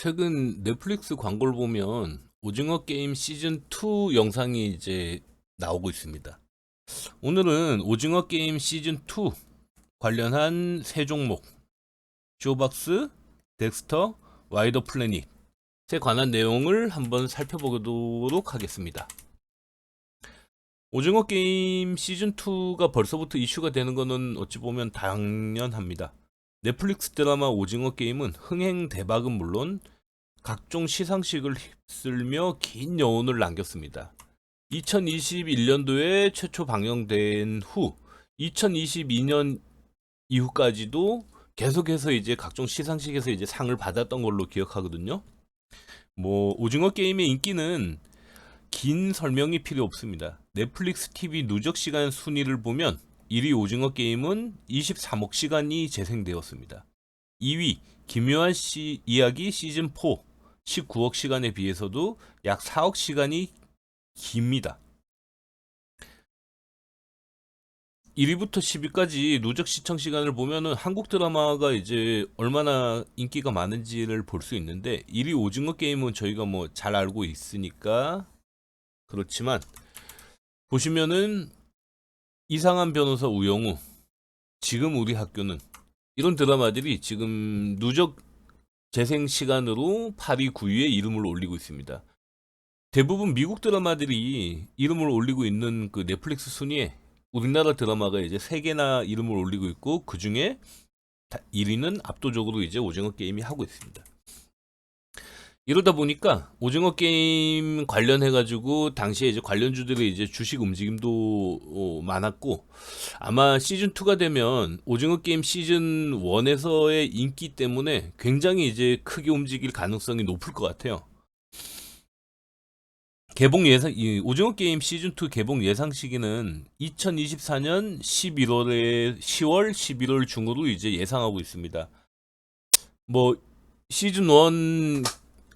최근 넷플릭스 광고를 보면 오징어 게임 시즌 2 영상이 이제 나오고 있습니다. 오늘은 오징어 게임 시즌 2 관련한 세 종목, 쇼박스, 덱스터, 와이더 플래닛에 관한 내용을 한번 살펴보도록 하겠습니다. 오징어 게임 시즌 2가 벌써부터 이슈가 되는 것은 어찌 보면 당연합니다. 넷플릭스 드라마 오징어 게임은 흥행 대박은 물론 각종 시상식을 휩쓸며 긴 여운을 남겼습니다. 2021년도에 최초 방영된 후 2022년 이후까지도 계속해서 이제 각종 시상식에서 이제 상을 받았던 걸로 기억하거든요. 오징어 게임의 인기는 긴 설명이 필요 없습니다. 넷플릭스 TV 누적 시간 순위를 보면 1위 오징어 게임은 23억 시간이 재생되었습니다. 2위 기묘한 이야기 시즌 4 19억 시간에 비해서도 약 4억 시간이 깁니다. 1위부터 10위까지 누적 시청 시간을 보면은 한국 드라마가 이제 얼마나 인기가 많은지를 볼 수 있는데 1위 오징어 게임은 저희가 뭐 잘 알고 있으니까 그렇지만 보시면은 이상한 변호사 우영우, 지금 우리 학교는 이런 드라마들이 지금 누적 재생 시간으로 8위, 9위에 이름을 올리고 있습니다. 대부분 미국 드라마들이 이름을 올리고 있는 그 넷플릭스 순위에 우리나라 드라마가 이제 3개나 이름을 올리고 있고 그 중에 1위는 압도적으로 이제 오징어 게임이 하고 있습니다. 이러다 보니까 오징어 게임 관련해가지고 당시에 이제 관련주들의 이제 주식 움직임도 많았고 아마 시즌 2가 되면 오징어 게임 시즌 1에서의 인기 때문에 굉장히 이제 크게 움직일 가능성이 높을 것 같아요. 이 오징어 게임 시즌 2 개봉 예상 시기는 2024년 10월, 11월 중으로 이제 예상하고 있습니다. 시즌 1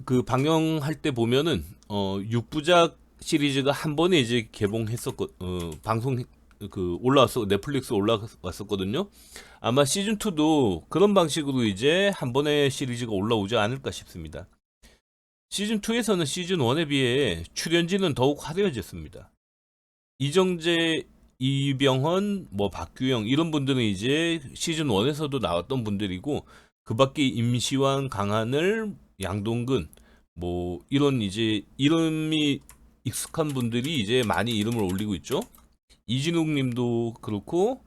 그 방영할 때 보면은 6부작 시리즈가 한 번에 이제 방송 올라왔어 넷플릭스 올라왔었거든요. 아마 시즌 2도 그런 방식으로 이제 한 번에 시리즈가 올라오지 않을까 싶습니다. 시즌 2에서는 시즌 1에 비해 출연진은 더욱 화려해졌습니다. 이정재, 이병헌, 박규영 이런 분들은 이제 시즌 1에서도 나왔던 분들이고 그밖에 임시완, 강하늘, 양동근 이런 이제 이름이 익숙한 분들이 이제 많이 이름을 올리고 있죠. 이진욱 님도 그렇고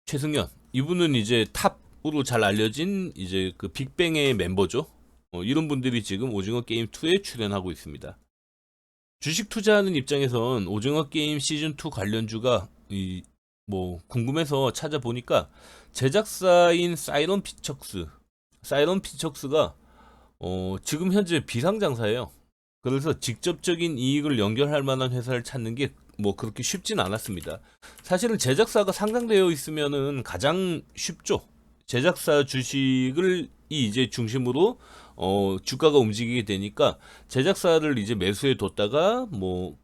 최승연 이분은 이제 탑으로 잘 알려진 이제 그 빅뱅의 멤버죠. 이런 분들이 지금 오징어 게임 2에 출연하고 있습니다. 주식 투자하는 입장에선 오징어 게임 시즌 2 관련주가 궁금해서 찾아보니까 제작사인 사이런 피처스가 지금 현재 비상장사예요. 그래서 직접적인 이익을 연결할 만한 회사를 찾는 게 그렇게 쉽진 않았습니다. 사실은 제작사가 상장되어 있으면은 가장 쉽죠. 제작사 주식을 이제 중심으로 주가가 움직이게 되니까 제작사를 이제 매수해 뒀다가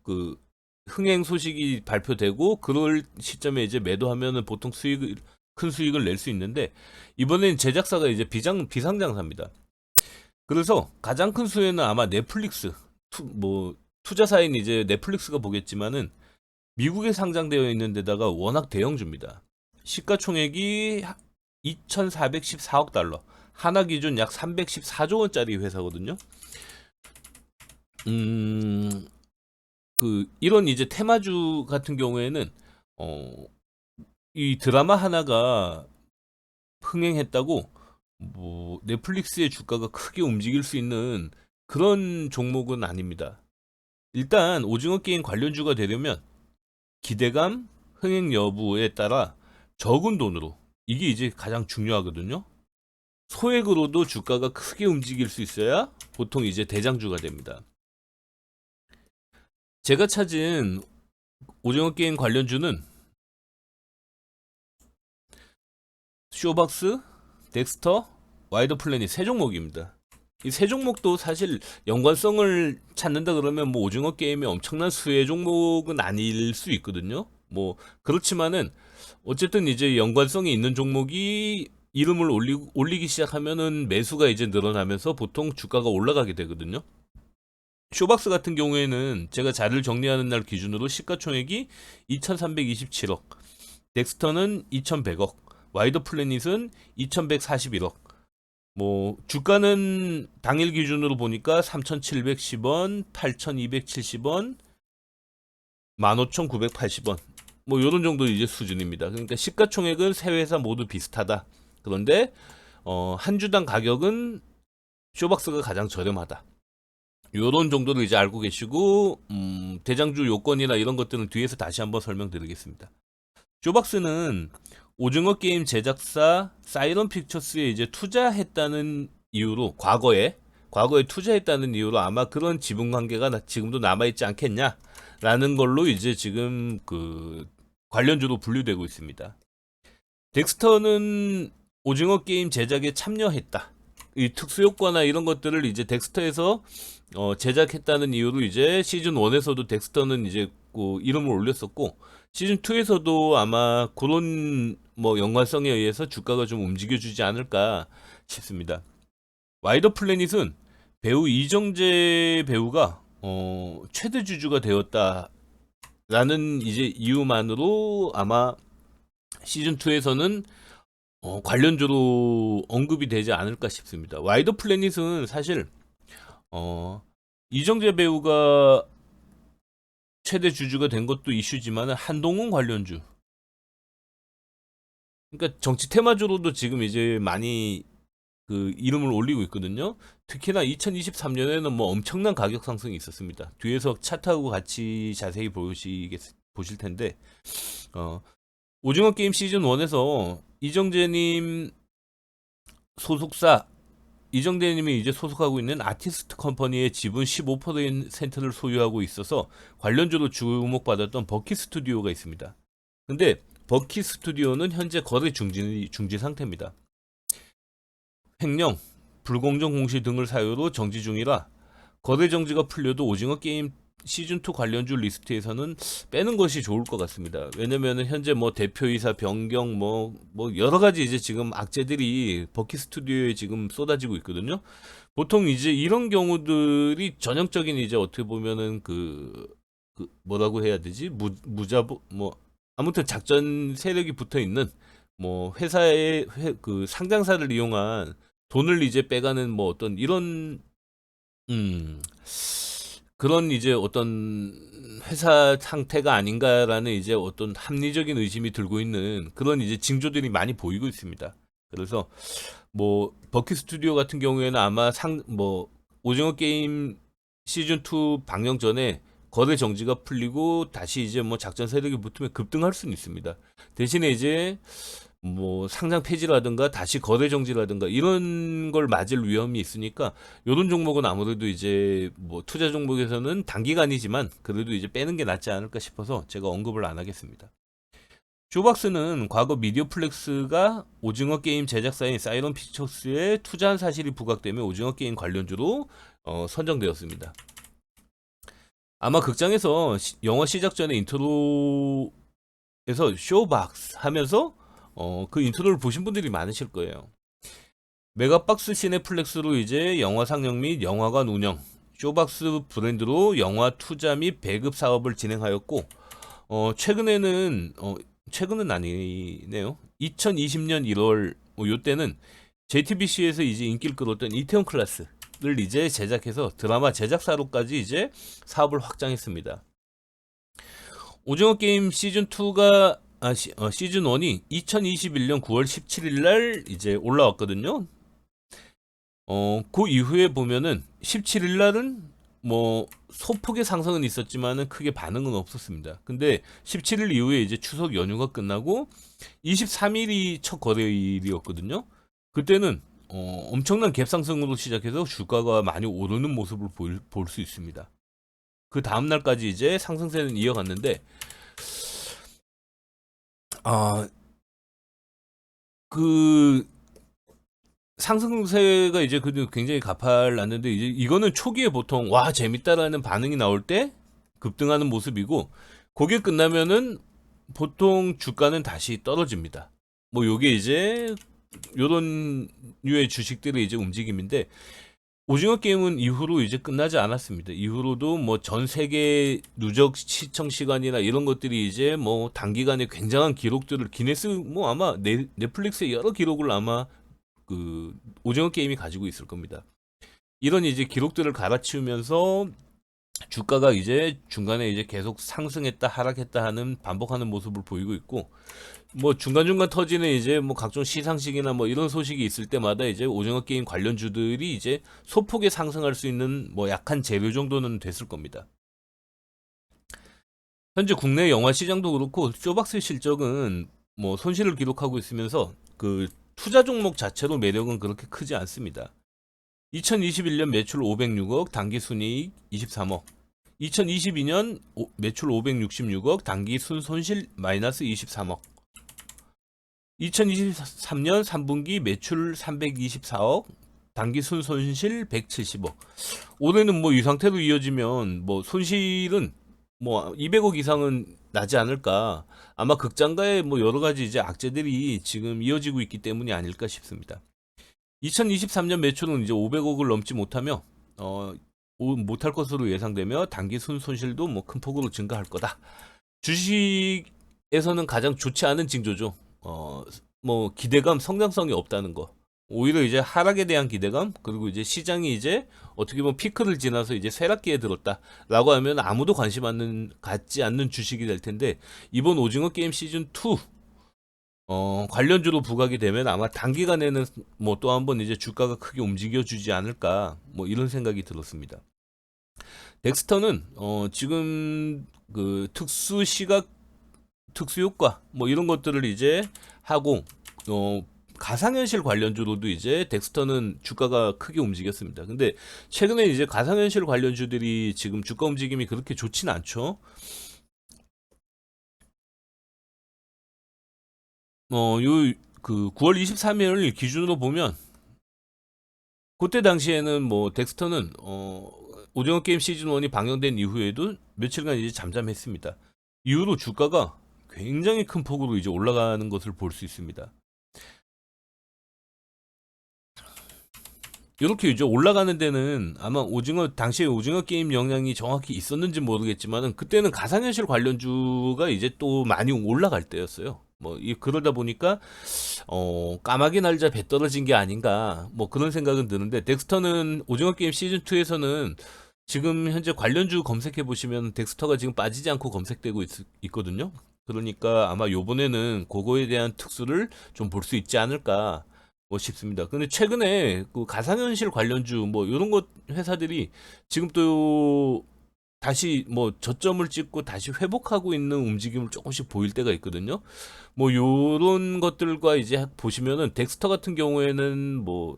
그 흥행 소식이 발표되고 그럴 시점에 이제 매도하면은 보통 큰 수익을 낼 수 있는데 이번엔 제작사가 이제 비상장사입니다. 그래서 가장 큰 수혜는 아마 넷플릭스 투자사인 이제 넷플릭스가 보겠지만은 미국에 상장되어 있는 데다가 워낙 대형주입니다. 시가총액이 2,414억 달러, 하나 기준 약 314조 원짜리 회사거든요. 이런 이제 테마주 같은 경우에는 이 드라마 하나가 흥행했다고 넷플릭스의 주가가 크게 움직일 수 있는 그런 종목은 아닙니다. 일단 오징어 게임 관련주가 되려면 기대감, 흥행 여부에 따라 적은 돈으로 이게 이제 가장 중요하거든요. 소액으로도 주가가 크게 움직일 수 있어야 보통 이제 대장주가 됩니다. 제가 찾은 오징어 게임 관련주는 쇼박스, 덱스터, 와이더 플래닛 세 종목입니다. 이 세 종목도 사실 연관성을 찾는다 그러면 오징어 게임의 엄청난 수혜 종목은 아닐 수 있거든요. 그렇지만은 어쨌든 이제 연관성이 있는 종목이 이름을 올리기 시작하면은 매수가 이제 늘어나면서 보통 주가가 올라가게 되거든요. 쇼박스 같은 경우에는 제가 자료를 정리하는 날 기준으로 시가총액이 2327억, 덱스터는 2100억, 와이드 플래닛은 2141억. 뭐 주가는 당일 기준으로 보니까 3710원, 8270원, 15980원. 뭐 요런 정도 이제 수준입니다. 그러니까 시가총액은 세 회사 모두 비슷하다. 그런데 한 주당 가격은 쇼박스가 가장 저렴하다. 요런 정도를 이제 알고 계시고 대장주 요건이나 이런 것들은 뒤에서 다시 한번 설명드리겠습니다. 쇼박스는 오징어 게임 제작사 사이런 픽처스에 이제 투자했다는 이유로 과거에 투자했다는 이유로 아마 그런 지분 관계가 지금도 남아 있지 않겠냐라는 걸로 이제 지금 그 관련주로 분류되고 있습니다. 덱스터는 오징어 게임 제작에 참여했다. 이 특수 효과나 이런 것들을 이제 덱스터에서 제작했다는 이유로 이제 시즌 1에서도 덱스터는 이제 그 이름을 올렸었고 시즌 2에서도 아마 그런 뭐 연관성에 의해서 주가가 좀 움직여주지 않을까 싶습니다. 와이더 플래닛은 배우 이정재 배우가 최대 주주가 되었다라는 이제 이유만으로 아마 시즌 2에서는 관련주로 언급이 되지 않을까 싶습니다. 와이더 플래닛은 사실 이정재 배우가 최대 주주가 된 것도 이슈지만 한동훈 관련주. 그러니까 정치 테마주로도 지금 이제 많이 그 이름을 올리고 있거든요. 특히나 2023년에는 뭐 엄청난 가격 상승이 있었습니다. 뒤에서 차트하고 같이 자세히 보실 텐데 오징어 게임 시즌 1에서 이정재님이 이제 소속하고 있는 아티스트 컴퍼니의 지분 15%를 소유하고 있어서 관련주로 주목받았던 버키 스튜디오가 있습니다. 근데 버키 스튜디오는 현재 거래 중지 상태입니다. 횡령, 불공정 공시 등을 사유로 정지 중이라 거래 정지가 풀려도 오징어 게임 시즌2 관련주 리스트에서는 빼는 것이 좋을 것 같습니다. 왜냐면은 현재 뭐 대표이사 변경 뭐 여러가지 이제 지금 악재들이 버키 스튜디오에 지금 쏟아지고 있거든요. 보통 이제 이런 경우들이 전형적인 이제 어떻게 보면은 그 뭐라고 해야 되지? 무자보 뭐 아무튼 작전 세력이 붙어 있는 뭐 회사의 그 상장사를 이용한 돈을 이제 빼가는 뭐 어떤 이런 그런 이제 어떤 회사 상태가 아닌가라는 이제 어떤 합리적인 의심이 들고 있는 그런 이제 징조들이 많이 보이고 있습니다. 그래서 뭐 버키 스튜디오 같은 경우에는 아마 뭐 오징어 게임 시즌 2 방영 전에 거래 정지가 풀리고 다시 이제 뭐 작전 세력이 붙으면 급등할 수는 있습니다. 대신에 이제 뭐 상장 폐지라든가 다시 거래 정지라든가 이런 걸 맞을 위험이 있으니까 이런 종목은 아무래도 이제 뭐 투자 종목에서는 단기간이지만 그래도 이제 빼는 게 낫지 않을까 싶어서 제가 언급을 안 하겠습니다. 쇼박스는 과거 미디어플렉스가 오징어 게임 제작사인 사이런 픽처스에 투자한 사실이 부각되며 오징어 게임 관련주로 선정되었습니다. 아마 극장에서 영화 시작 전에 인트로에서 쇼박스 하면서 그 인트로를 보신 분들이 많으실 거예요. 메가박스 시네플렉스로 이제 영화 상영 및 영화관 운영, 쇼박스 브랜드로 영화 투자 및 배급 사업을 진행하였고, 최근은 아니네요. 2020년 1월, 요때는 JTBC에서 이제 인기를 끌었던 이태원 클래스를 이제 제작해서 드라마 제작사로까지 이제 사업을 확장했습니다. 오징어 게임 시즌2가 시즌 1이 2021년 9월 17일 날 이제 올라왔거든요. 그 이후에 보면은 17일 날은 뭐 소폭의 상승은 있었지만은 크게 반응은 없었습니다. 근데 17일 이후에 이제 추석 연휴가 끝나고 23일이 첫 거래일이었거든요. 그때는 엄청난 갭 상승으로 시작해서 주가가 많이 오르는 모습을 볼 수 있습니다. 그 다음 날까지 이제 상승세는 이어갔는데 그 상승세가 이제 굉장히 가팔랐는데 이제 이거는 초기에 보통 와 재밌다라는 반응이 나올 때 급등하는 모습이고 그게 끝나면은 보통 주가는 다시 떨어집니다. 뭐 요게 이제 요런 류의 주식들의 이제 움직임인데, 오징어 게임은 이후로 이제 끝나지 않았습니다. 이후로도 뭐 전 세계 누적 시청 시간이나 이런 것들이 이제 뭐 단기간에 굉장한 기록들을 기네스 뭐 아마 넷플릭스의 여러 기록을 아마 그 오징어 게임이 가지고 있을 겁니다. 이런 이제 기록들을 갈아치우면서 주가가 이제 중간에 이제 계속 상승했다 하락했다 하는 반복하는 모습을 보이고 있고, 뭐 중간중간 터지는 이제 뭐 각종 시상식이나 뭐 이런 소식이 있을 때마다 이제 오징어 게임 관련주들이 이제 소폭의 상승할 수 있는 뭐 약한 재료 정도는 됐을 겁니다. 현재 국내 영화 시장도 그렇고 쇼박스 실적은 뭐 손실을 기록하고 있으면서 그 투자 종목 자체로 매력은 그렇게 크지 않습니다. 2021년 매출 506억, 당기 순이익 23억. 2022년 매출 566억, 당기 순손실 마이너스 23억. 2023년 3분기 매출 324억, 당기 순손실 170억. 올해는 뭐 이 상태로 이어지면 뭐 손실은 뭐 200억 이상은 나지 않을까. 아마 극장가의 뭐 여러 가지 이제 악재들이 지금 이어지고 있기 때문이 아닐까 싶습니다. 2023년 매출은 이제 500억을 넘지 못하며 못할 것으로 예상되며 단기 순손실도 뭐 큰 폭으로 증가할 거다. 주식에서는 가장 좋지 않은 징조죠. 뭐 기대감, 성장성이 없다는 거. 오히려 이제 하락에 대한 기대감, 그리고 이제 시장이 이제 어떻게 보면 피크를 지나서 이제 쇠락기에 들었다라고 하면 아무도 갖지 않는 주식이 될 텐데, 이번 오징어 게임 시즌 2 관련주로 부각이 되면 아마 단기간에는 뭐 또 한번 이제 주가가 크게 움직여주지 않을까, 뭐 이런 생각이 들었습니다. 덱스터는 지금 그 특수 시각, 특수 효과 뭐 이런 것들을 이제 하고 가상현실 관련주로도 이제 덱스터는 주가가 크게 움직였습니다. 근데 최근에 이제 가상현실 관련주들이 지금 주가 움직임이 그렇게 좋진 않죠. 그 9월 23일 기준으로 보면 그때 당시에는 뭐 덱스터는 오징어 게임 시즌 1이 방영된 이후에도 며칠간 이제 잠잠했습니다. 이후로 주가가 굉장히 큰 폭으로 이제 올라가는 것을 볼 수 있습니다. 이렇게 이제 올라가는 데는 아마 당시에 오징어 게임 영향이 정확히 있었는지 모르겠지만은 그때는 가상현실 관련주가 이제 또 많이 올라갈 때였어요. 뭐 그러다 보니까 까마귀 날자 배 떨어진 게 아닌가 뭐 그런 생각은 드는데, 덱스터는 오징어 게임 시즌 2에서는 지금 현재 관련주 검색해 보시면 덱스터가 지금 빠지지 않고 검색되고 있거든요. 그러니까 아마 요번에는 그거에 대한 특수를 좀 볼 수 있지 않을까 뭐 싶습니다. 근데 최근에 그 가상현실 관련주 뭐 이런 것 회사들이 지금 또 다시 뭐 저점을 찍고 다시 회복하고 있는 움직임을 조금씩 보일 때가 있거든요. 뭐 요런 것들과 이제 보시면은 덱스터 같은 경우에는 뭐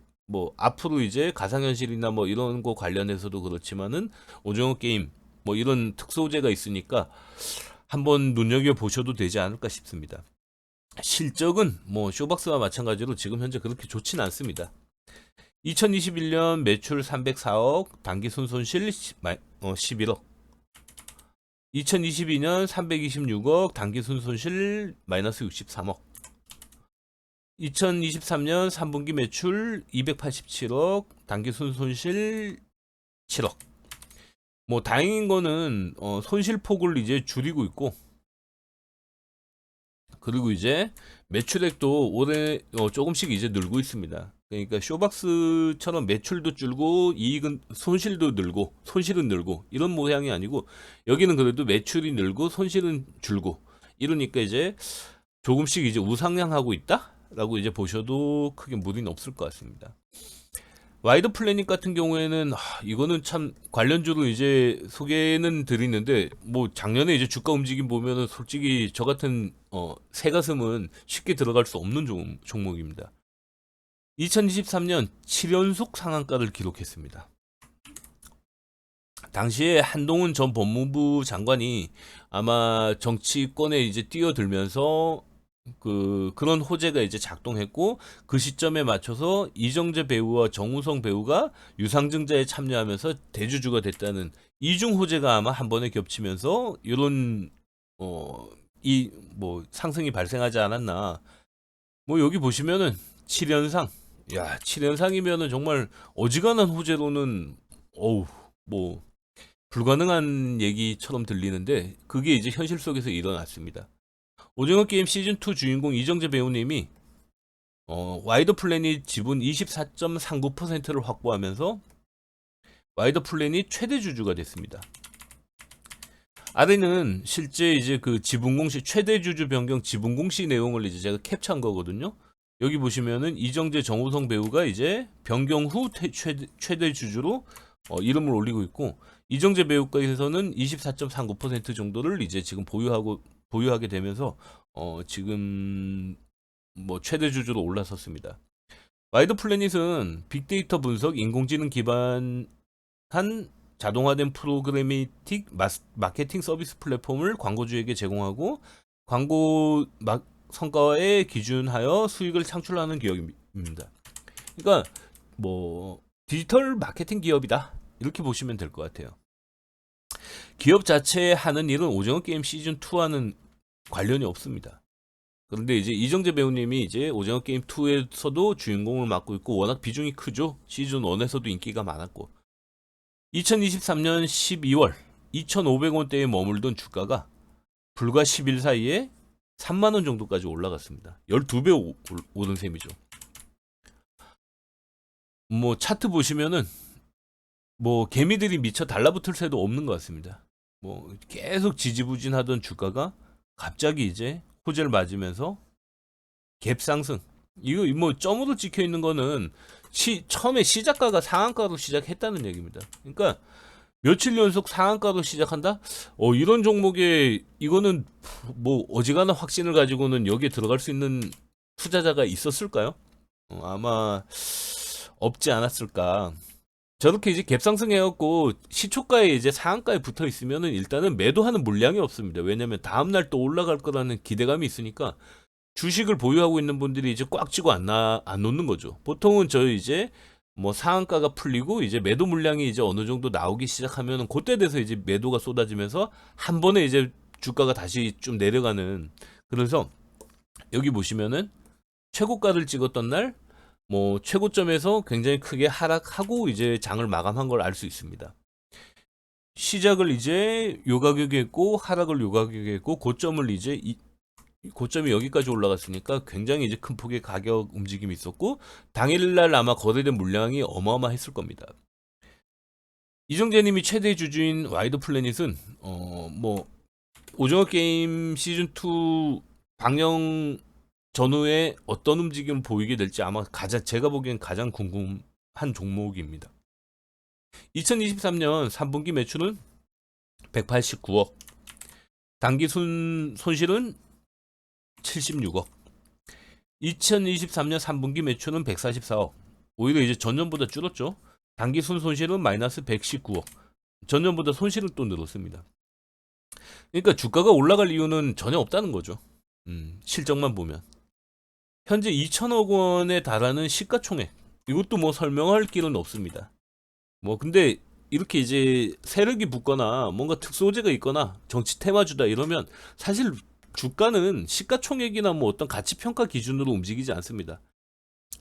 앞으로 이제 가상현실이나 뭐 이런 거 관련해서도 그렇지만은 오징어 게임 뭐 이런 특수 소재가 있으니까 한번 눈여겨 보셔도 되지 않을까 싶습니다. 실적은 뭐 쇼박스와 마찬가지로 지금 현재 그렇게 좋진 않습니다. 2021년 매출 304억, 당기 순손실 11억. 2022년 326억, 당기 순손실 마이너스 63억. 2023년 3분기 매출 287억, 단기 순손실 7억. 뭐 다행인 거는 손실 폭을 이제 줄이고 있고, 그리고 이제 매출액도 올해 조금씩 이제 늘고 있습니다. 그러니까 쇼박스처럼 매출도 줄고 이익은 손실도 늘고 손실은 늘고 이런 모양이 아니고, 여기는 그래도 매출이 늘고 손실은 줄고 이러니까 이제 조금씩 이제 우상향하고 있다라고 이제 보셔도 크게 무리는 없을 것 같습니다. 와이드 플래닛 같은 경우에는 이거는 참 관련주로 이제 소개는 드리는데, 뭐 작년에 이제 주가 움직임 보면은 솔직히 저 같은 새가슴은 쉽게 들어갈 수 없는 종목입니다. 2023년 7연속 상한가를 기록했습니다. 당시에 한동훈 전 법무부 장관이 아마 정치권에 이제 뛰어들면서 그런 호재가 이제 작동했고, 그 시점에 맞춰서 이정재 배우와 정우성 배우가 유상증자에 참여하면서 대주주가 됐다는 이중 호재가 아마 한 번에 겹치면서 이런 이 뭐 상승이 발생하지 않았나. 뭐 여기 보시면은 7연상. 야, 7연상이면은 정말 어지간한 호재로는 어우, 뭐 불가능한 얘기처럼 들리는데 그게 이제 현실 속에서 일어났습니다. 오징어 게임 시즌 2 주인공 이정재 배우님이 와이드 플래닛 지분 24.39%를 확보하면서 와이드 플래닛 최대 주주가 됐습니다. 아래는 실제 이제 그 지분 공시 최대 주주 변경 지분 공시 내용을 이제 제가 캡처한 거거든요. 여기 보시면은 이정재 정우성 배우가 이제 변경 후 최대 주주로 이름을 올리고 있고 이정재 배우께서는 24.39% 정도를 이제 지금 보유하게 되면서 지금 뭐 최대 주주로 올라섰습니다. 와이드 플래닛은 빅데이터 분석, 인공지능 기반한 자동화된 프로그래미틱 마케팅 서비스 플랫폼을 광고주에게 제공하고 광고 성과에 기준하여 수익을 창출하는 기업입니다. 그러니까 뭐 디지털 마케팅 기업이다 이렇게 보시면 될 것 같아요. 기업 자체에 하는 일은 오징어 게임 시즌 2와는 관련이 없습니다. 그런데 이제 이정재 배우님이 이제 오징어 게임 2에서도 주인공을 맡고 있고 워낙 비중이 크죠. 시즌 1에서도 인기가 많았고 2023년 12월 2,500원대에 머물던 주가가 불과 10일 사이에 3만원 정도까지 올라갔습니다. 12배 오른 셈이죠. 뭐 차트 보시면은 뭐 개미들이 미쳐 달라붙을 새도 없는 것 같습니다. 뭐 계속 지지부진하던 주가가 갑자기 이제 호재를 맞으면서 갭 상승. 이거 뭐 점으로 찍혀 있는 거는 처음에 시작가가 상한가로 시작했다는 얘기입니다. 그러니까 며칠 연속 상한가로 시작한다? 이런 종목에 이거는 뭐 어지간한 확신을 가지고는 여기에 들어갈 수 있는 투자자가 있었을까요? 아마 없지 않았을까. 저렇게 이제 갭상승해갖고 시초가에 이제 상한가에 붙어 있으면은 일단은 매도하는 물량이 없습니다. 왜냐면 다음날 또 올라갈 거라는 기대감이 있으니까 주식을 보유하고 있는 분들이 이제 꽉 쥐고 안 놓는 거죠. 보통은 이제 뭐 상한가가 풀리고 이제 매도 물량이 이제 어느 정도 나오기 시작하면은 그때 돼서 이제 매도가 쏟아지면서 한 번에 이제 주가가 다시 좀 내려가는. 그래서 여기 보시면은 최고가를 찍었던 날 뭐 최고점에서 굉장히 크게 하락하고 이제 장을 마감한 걸 알 수 있습니다. 시작을 이제 요 가격에 했고 하락을 요 가격에 했고 고점을 이제 고점이 여기까지 올라갔으니까 굉장히 이제 큰 폭의 가격 움직임이 있었고 당일날 아마 거래된 물량이 어마어마했을 겁니다. 이정재님이 최대 주주인 와이드 플래닛은 뭐 오징어 게임 시즌 2 방영 전후에 어떤 움직임을 보이게 될지 아마 제가 보기엔 가장 궁금한 종목입니다. 2023년 3분기 매출은 189억, 당기 손실은 76억. 2023년 3분기 매출은 144억. 오히려 이제 전년보다 줄었죠. 당기 손실은 마이너스 119억. 전년보다 손실은 또 늘었습니다. 그러니까 주가가 올라갈 이유는 전혀 없다는 거죠. 실적만 보면. 현재 2천억 원에 달하는 시가총액. 이것도 뭐 설명할 길은 없습니다. 뭐 근데 이렇게 이제 세력이 붙거나 뭔가 특수호재가 있거나 정치 테마주다 이러면 사실 주가는 시가총액이나 뭐 어떤 가치평가 기준으로 움직이지 않습니다.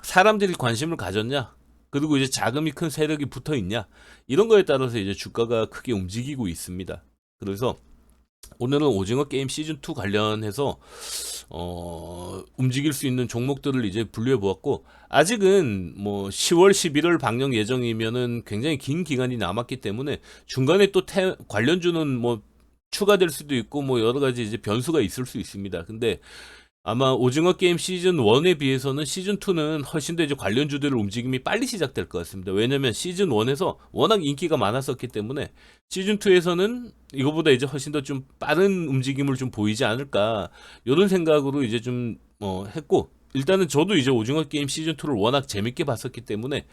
사람들이 관심을 가졌냐, 그리고 이제 자금이 큰 세력이 붙어 있냐, 이런 거에 따라서 이제 주가가 크게 움직이고 있습니다. 그래서 오늘은 오징어 게임 시즌 2 관련해서 움직일 수 있는 종목들을 이제 분류해 보았고 아직은 뭐 10월 11월 방영 예정이면은 굉장히 긴 기간이 남았기 때문에 중간에 또 관련주는 뭐 추가될 수도 있고 뭐 여러 가지 이제 변수가 있을 수 있습니다. 근데 아마 오징어 게임 시즌 1에 비해서는 시즌 2는 훨씬 더 이제 관련주들의 움직임이 빨리 시작될 것 같습니다. 왜냐면 시즌 1에서 워낙 인기가 많았었기 때문에 시즌 2에서는 이거보다 이제 훨씬 더 좀 빠른 움직임을 좀 보이지 않을까 이런 생각으로 이제 좀 했고 일단은 저도 이제 오징어 게임 시즌 2를 워낙 재밌게 봤었기 때문에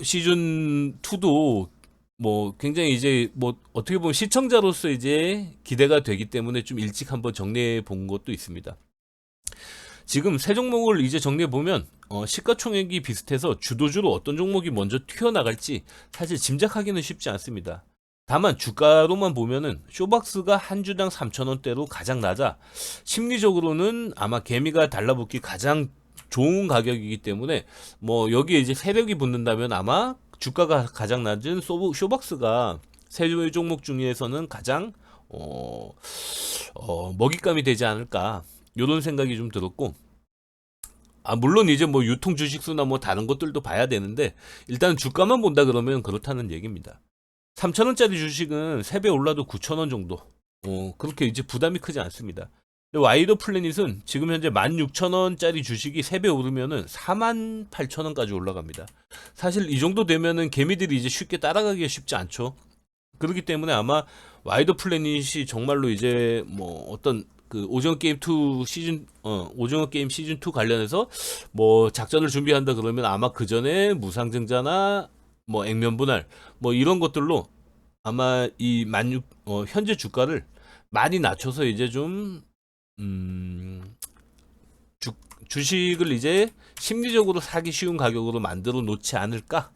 시즌 2도 뭐 굉장히 이제 뭐 어떻게 보면 시청자로서 이제 기대가 되기 때문에 좀 일찍 한번 정리해 본 것도 있습니다. 지금 세 종목을 이제 정리해 보면 시가총액이 비슷해서 주도주로 어떤 종목이 먼저 튀어나갈지 사실 짐작하기는 쉽지 않습니다. 다만 주가로만 보면은 쇼박스가 한 주당 3,000원대로 가장 낮아 심리적으로는 아마 개미가 달라붙기 가장 좋은 가격이기 때문에 뭐 여기에 이제 세력이 붙는다면 아마 주가가 가장 낮은 쇼박스가 세 종목 중에서는 가장 먹잇감이 되지 않을까 이런 생각이 좀 들었고, 물론 이제 뭐 유통 주식수나 뭐 다른 것들도 봐야 되는데 일단 주가만 본다 그러면 그렇다는 얘기입니다. 3,000원짜리 주식은 3배 올라도 9,000원 정도. 그렇게 이제 부담이 크지 않습니다. 와이더 플래닛은 지금 현재 16,000원짜리 주식이 3배 오르면은 48,000원까지 올라갑니다. 사실 이 정도 되면은 개미들이 이제 쉽게 따라가기가 쉽지 않죠. 그렇기 때문에 아마 와이더 플래닛이 정말로 이제 뭐 어떤 그 오징어 게임 2 시즌 오징어 게임 시즌 2 관련해서 뭐 작전을 준비한다 그러면 아마 그 전에 무상증자나 뭐 액면 분할 뭐 이런 것들로 아마 이 현재 주가를 많이 낮춰서 이제 좀 주, 주식을 이제 심리적으로 사기 쉬운 가격으로 만들어 놓지 않을까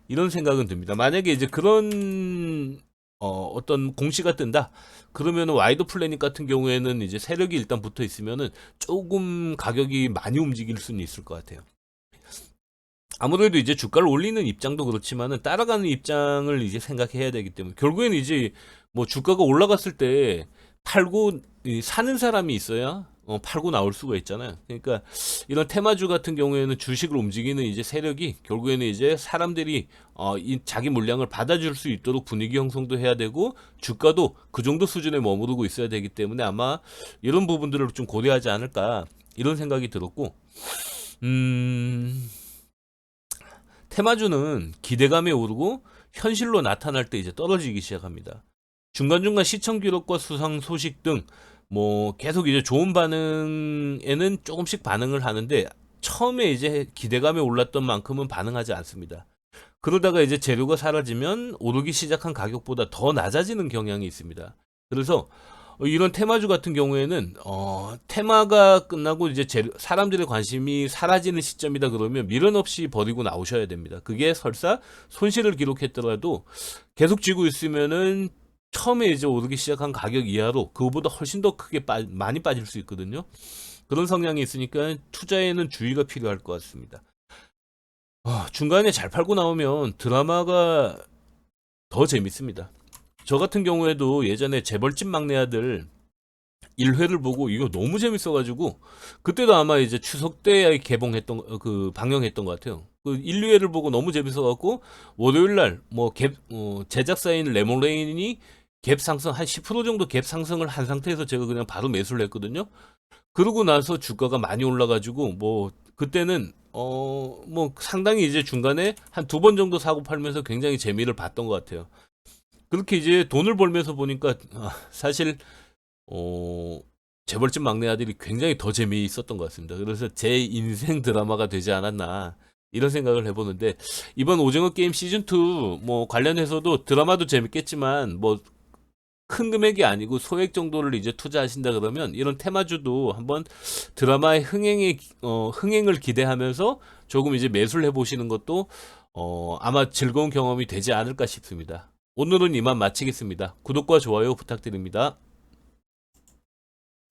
이런 생각은 듭니다. 만약에 이제 그런 어떤 공시가 뜬다 그러면 와이드 플래닛 같은 경우에는 이제 세력이 일단 붙어 있으면은 조금 가격이 많이 움직일 수는 있을 것 같아요. 아무래도 이제 주가를 올리는 입장도 그렇지만은 따라가는 입장을 이제 생각해야 되기 때문에 결국에는 이제 뭐 주가가 올라갔을 때 팔고 사는 사람이 있어야 팔고 나올 수가 있잖아요. 그러니까 이런 테마주 같은 경우에는 주식을 움직이는 이제 세력이 결국에는 이제 사람들이 이 자기 물량을 받아줄 수 있도록 분위기 형성도 해야 되고 주가도 그 정도 수준에 머무르고 있어야 되기 때문에 아마 이런 부분들을 좀 고려하지 않을까 이런 생각이 들었고, 테마주는 기대감에 오르고 현실로 나타날 때 이제 떨어지기 시작합니다. 중간중간 시청 기록과 수상 소식 등 뭐 계속 이제 좋은 반응에는 조금씩 반응을 하는데 처음에 이제 기대감에 올랐던 만큼은 반응하지 않습니다. 그러다가 이제 재료가 사라지면 오르기 시작한 가격보다 더 낮아지는 경향이 있습니다. 그래서 이런 테마주 같은 경우에는 테마가 끝나고 이제 사람들의 관심이 사라지는 시점이다 그러면 미련 없이 버리고 나오셔야 됩니다. 그게 설사 손실을 기록했더라도 계속 쥐고 있으면은 처음에 이제 오르기 시작한 가격 이하로 그거보다 훨씬 더 크게 많이 빠질 수 있거든요. 그런 성향이 있으니까 투자에는 주의가 필요할 것 같습니다. 중간에 잘 팔고 나오면 드라마가 더 재밌습니다. 저 같은 경우에도 예전에 재벌집 막내 아들 1회를 보고 이거 너무 재밌어가지고 그때도 아마 이제 추석 때 개봉했던 그 방영했던 것 같아요. 그 1, 2회를 보고 너무 재밌어갖고 월요일날 뭐 제작사인 레몬레인이 갭 상승 한 10% 정도 갭 상승을 한 상태에서 제가 그냥 바로 매수를 했거든요. 그러고 나서 주가가 많이 올라가지고 뭐 그때는 뭐 상당히 이제 중간에 한 2번 정도 사고 팔면서 굉장히 재미를 봤던 것 같아요. 그렇게 이제 돈을 벌면서 보니까 사실 재벌집 막내 아들이 굉장히 더 재미있었던 것 같습니다. 그래서 제 인생 드라마가 되지 않았나 이런 생각을 해보는데 이번 오징어 게임 시즌2 뭐 관련해서도 드라마도 재밌겠지만 뭐 큰 금액이 아니고 소액 정도를 이제 투자하신다 그러면 이런 테마주도 한번 드라마의 흥행을 기대하면서 조금 이제 매수를 해보시는 것도 아마 즐거운 경험이 되지 않을까 싶습니다. 오늘은 이만 마치겠습니다. 구독과 좋아요 부탁드립니다.